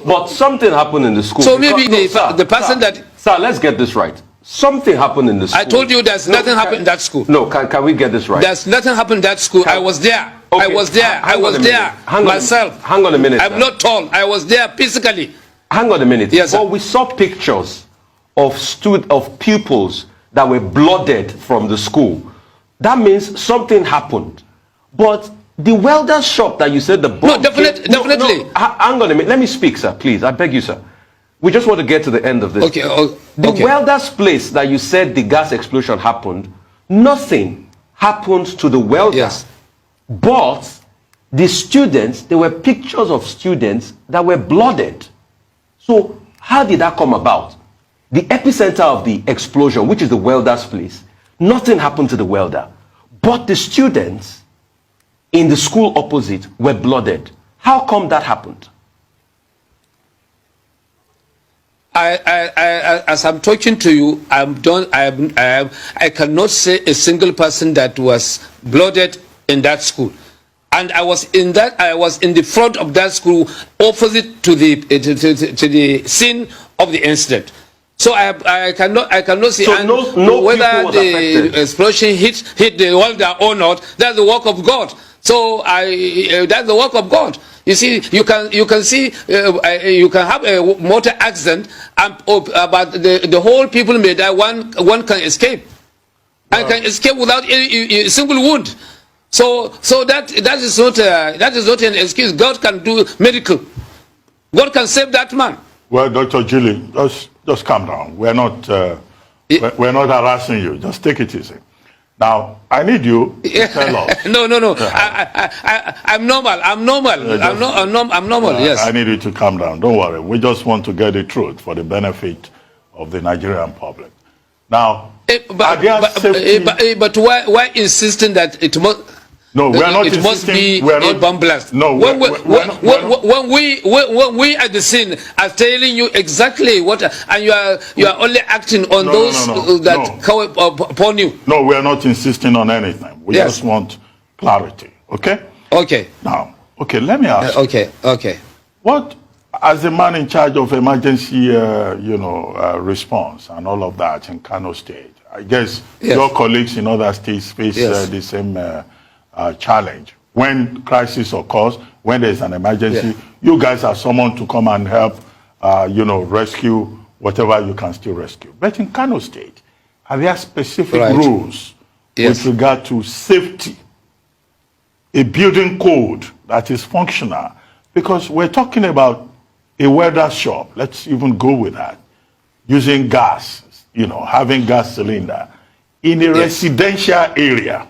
But something happened in the school. So maybe the person that... Sir, let's get this right. Something happened in the school. I told you there's nothing happened in that school. No, can we get this right? There's nothing happened in that school. I was there. Okay. I was there. I was there myself. Hang on a minute. I'm not told. I was there physically. Hang on a minute. Yes, sir. Well, we saw pictures of pupils that were blooded from the school. That means something happened. But the welder's shop that you said the bomb... No, definitely. No, hang on a minute. Let me speak, sir, please. I beg you, sir. We just want to get to the end of this. Okay. The welder's place that you said the gas explosion happened, nothing happened to the welder. Yes. But the students, there were pictures of students that were blooded. So how did that come about? The epicenter of the explosion, which is the welder's place, nothing happened to the welder. But the students in the school opposite were blooded. How come that happened? As I'm talking to you, I cannot say a single person that was blooded in that school. And I was in the front of that school, opposite to the scene of the incident. So I cannot say no whether the explosion hit the welder or not. That's the work of God. So that's the work of God. You see, you can see you can have a motor accident, but the whole people may die. One can escape, and can escape without a single wound. So that is not an excuse. God can do miracle. God can save that man. Well, Dr. Julie, just calm down. We're not harassing you. Just take it easy. Now, I need you to tell us. No. I'm normal. I'm normal. Yes. I need you to calm down. Don't worry. We just want to get the truth for the benefit of the Nigerian public. Now, but why insisting that it must? No, we are not insisting. It must be a bomb blast. No, when we at the scene are telling you exactly what, and you are only acting on that come upon you. No, we are not insisting on anything. We just want clarity. Okay. Okay. Now, okay. Let me ask. Okay. What, as the man in charge of emergency, response and all of that in Kano State, I guess your colleagues in other states face the same challenge. When crisis occurs, when there's an emergency, you guys are summoned to come and help, rescue whatever you can still rescue. But in Kano State, are there specific rules with regard to safety, a building code that is functional? Because we're talking about a welder's shop. Let's even go with that. Using gas, having gas cylinder in a residential area,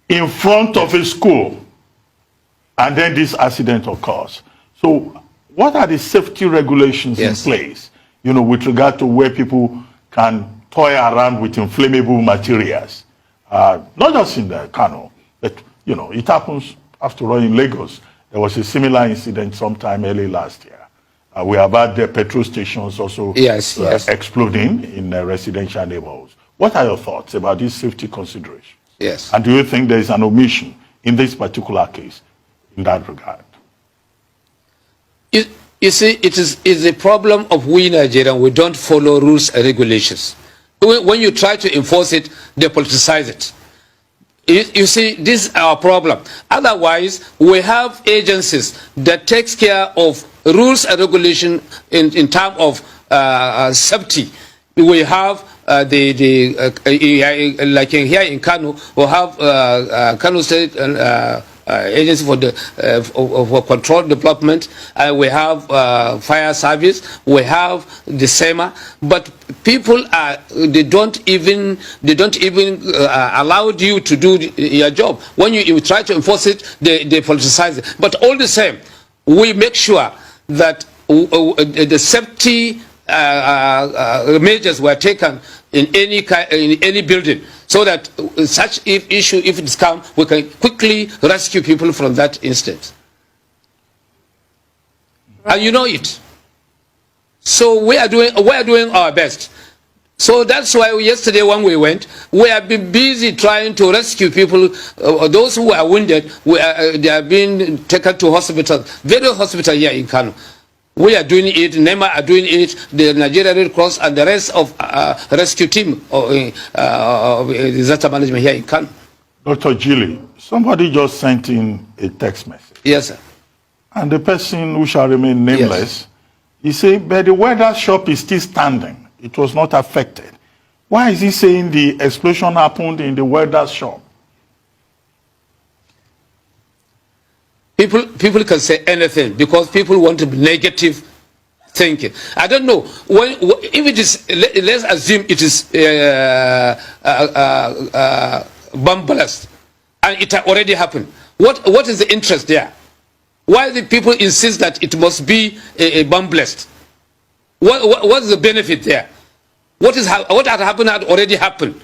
in front of a school, and then this accident occurs. So what are the safety regulations in place, with regard to where people can toy around with inflammable materials? Not just in the Kano, but, it happens, after all, in Lagos. There was a similar incident sometime early last year. We have had the petrol stations also exploding in residential neighborhoods. What are your thoughts about these safety considerations? Yes. And do you think there is an omission in this particular case in that regard? You see, it's a problem of we Nigerians. We don't follow rules and regulations. When you try to enforce it, they politicize it. You see, this is our problem. Otherwise, we have agencies that takes care of rules and regulation in terms of safety. We have like here in Kano, we have Kano State Agency for Control Development. We have fire service. We have the SEMA. But people they don't even allow you to do your job. When you try to enforce it, they politicize it. But all the same, we make sure that the safety measures were taken in any building, so that such issue, if it's come, we can quickly rescue people from that instance. And you know it. So we are doing our best. So that's why yesterday when we went, we have been busy trying to rescue people. Those who are wounded, they are being taken to hospitals, various hospitals here in Kano. We are doing it, NEMA are doing it, the Nigerian Red Cross and the rest of rescue team of disaster management here in Kano. Dr. Gilly, somebody just sent in a text message. Yes, sir. And the person who shall remain nameless, yes, he said, but the weather shop is still standing. It was not affected. Why is he saying the explosion happened in the welder's shop? People can say anything because people want to be negative thinking. I don't know. If it is, let's assume it is bomb blast and it already happened. What is the interest there? Why the people insist that it must be a bomb blast? What is the benefit there? What had happened had already happened.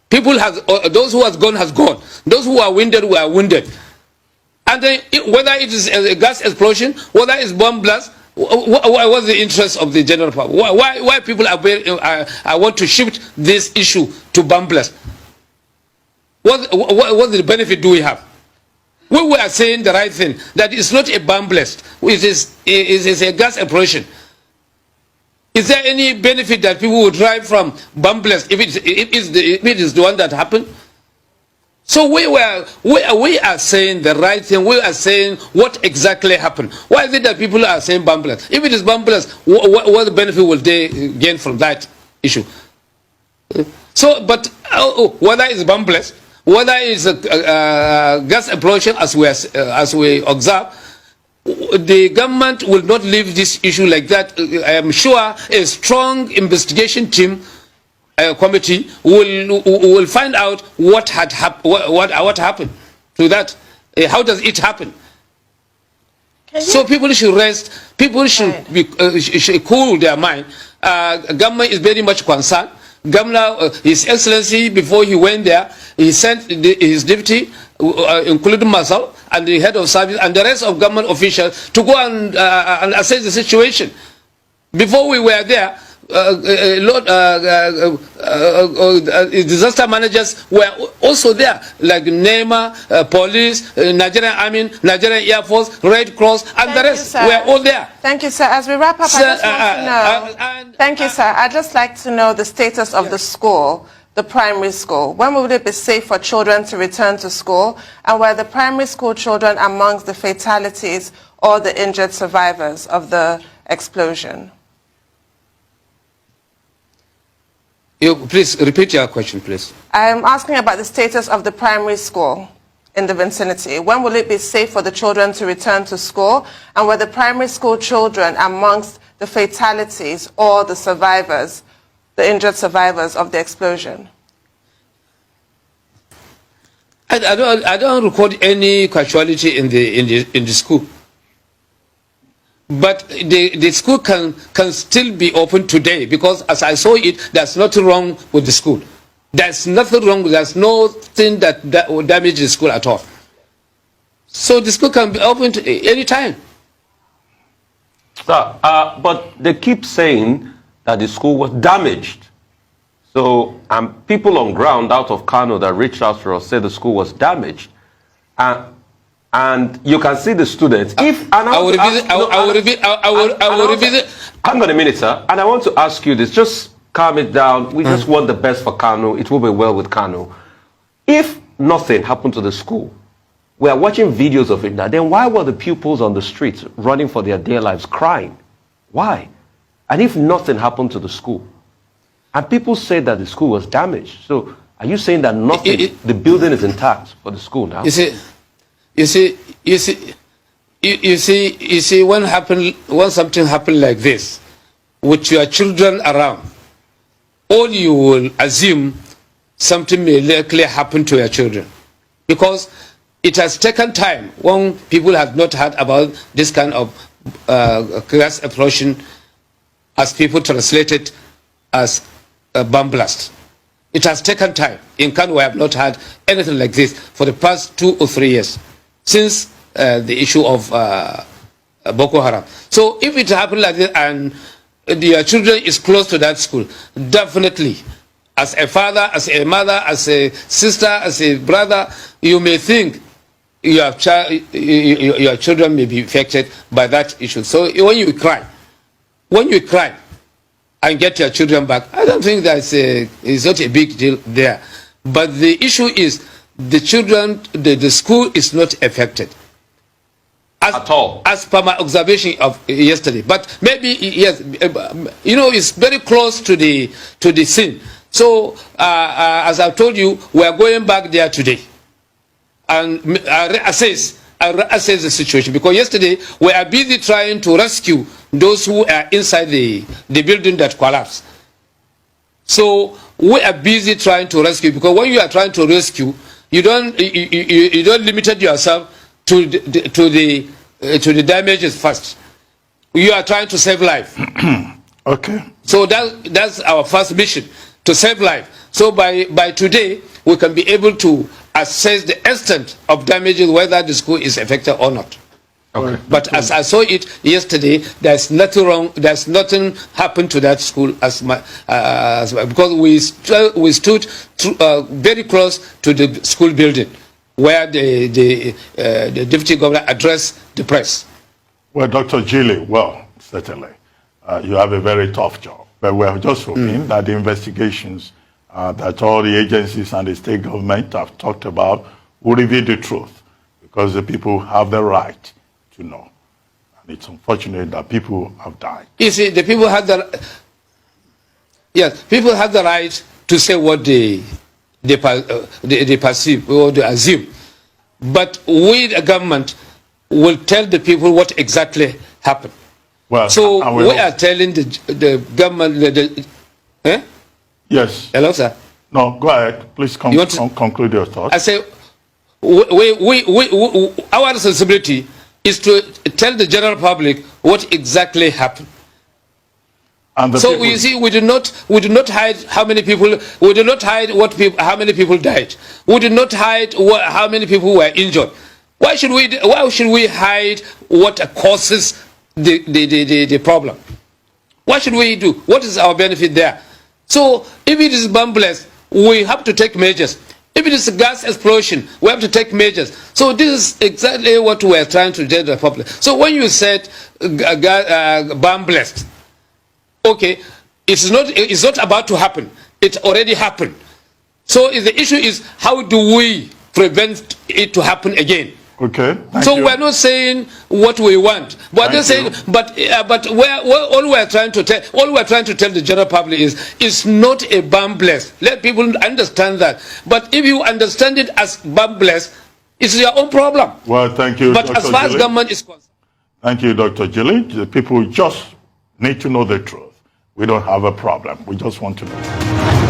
People those who has gone has gone. Those who are wounded were wounded. And then whether it is a gas explosion, whether it's bomb blast, what's the interest of the general public? Why people I want to shift this issue to bomb blast? What the benefit do we have? We were saying the right thing, that it's not a bomb blast. It is a gas explosion. Is there any benefit that people will drive from bomb blast if it is the one that happened? So we are saying the right thing. We are saying what exactly happened. Why is it that people are saying bomb blast? If it is bomb blast, what benefit will they gain from that issue? So, but whether it's bomb blast, whether it's a gas explosion, as we observe, the government will not leave this issue like that. I am sure a strong investigation team, committee, will find out what happened to that. How does it happen? So people should rest. People should should cool their mind. Government is very much concerned. Governor, His Excellency, before he went there, he sent his deputy, including myself and the head of service and the rest of government officials, to go and assess the situation. Before we were there, disaster managers were also there, like NEMA, police, Nigerian Army, Nigerian Air Force, Red Cross, and the rest were all there. Thank you, sir. As we wrap up, I just want to know. Thank you, sir. I'd just like to know the status of the school, the primary school. When would it be safe for children to return to school? And were the primary school children amongst the fatalities or the injured survivors of the explosion? Please repeat your question, please. I'm asking about the status of the primary school in the vicinity. When will it be safe for the children to return to school? And were the primary school children amongst the fatalities or the survivors, the injured survivors of the explosion? I don't record any casualty in the school. But the school can still be open today, because as I saw it, there's nothing wrong with the school. There's nothing wrong. There's nothing that will damage the school at all. So the school can be open any time. Sir, but they keep saying that the school was damaged. So people on ground out of Kano that reached out to us said the school was damaged. And you can see the students. I will revisit. Hang on a minute, sir. And I want to ask you this. Just calm it down. We just want the best for Kano. It will be well with Kano. If nothing happened to the school, we are watching videos of it now, then why were the pupils on the streets running for their dear lives, crying? Why? And if nothing happened to the school, and people say that the school was damaged, so are you saying that nothing, the building is intact for the school now? You see, when something happened like this, with your children around, all you will assume something may likely happen to your children, because it has taken time when people have not heard about this kind of gas explosion, as people translate it as a bomb blast. It has taken time. In Kano, we have not had anything like this for the past 2 or 3 years, since the issue of Boko Haram. So if it happened like this, and your children is close to that school, definitely, as a father, as a mother, as a sister, as a brother, you may think your children may be affected by that issue. So when you cry and get your children back, I don't think it's not a big deal there. But the issue is the children, the school is not affected. At all. As per my observation of yesterday. But maybe, yes, it's very close to the scene. So, as I've told you, we are going back there today and reassess the situation. Because yesterday, we are busy trying to rescue those who are inside the building that collapsed. So, we are busy trying to rescue. Because when you are trying to rescue, you don't limit yourself to the damages first. You are trying to save life. Okay. So that's our first mission, to save life. So by today, we can be able to assess the extent of damages, whether the school is affected or not. Okay. But as I saw it yesterday, there's nothing wrong. There's nothing happened to that school because we stood very close to the school building, where the deputy governor addressed the press. Well, Dr. Gili, well, certainly, you have a very tough job. But we're just hoping that the investigations that all the agencies and the state government have talked about will reveal the truth, because the people have the right to know. And it's unfortunate that people have died. You see, the people have people have the right to say what they perceive or they assume. But we, the government, will tell the people what exactly happened. Well, so we are telling the government. Yes. Hello, sir. No, go ahead. Please conclude your thoughts. I say, our responsibility is to tell the general public what exactly happened. And so you see, we do not hide how many people. We do not hide how many people died. We do not hide how many people were injured. Why should we hide what causes the problem? What should we do? What is our benefit there? So if it is bombless, we have to take measures. If it is a gas explosion, we have to take measures. So this is exactly what we are trying to tell the public. So when you said bomb blast, okay, it's not about to happen. It already happened. So the issue is, how do we prevent it to happen again? Okay. So we're not saying what we want, but they're saying, but all we're trying to tell the general public is, it's not a bomb blast. Let people understand that. But if you understand it as bomb blast, it's your own problem. Well, thank you, but Dr. as far Gili. as government is concerned, thank you, Dr. Gili. The people just need to know the truth. We don't have a problem. We just want to know.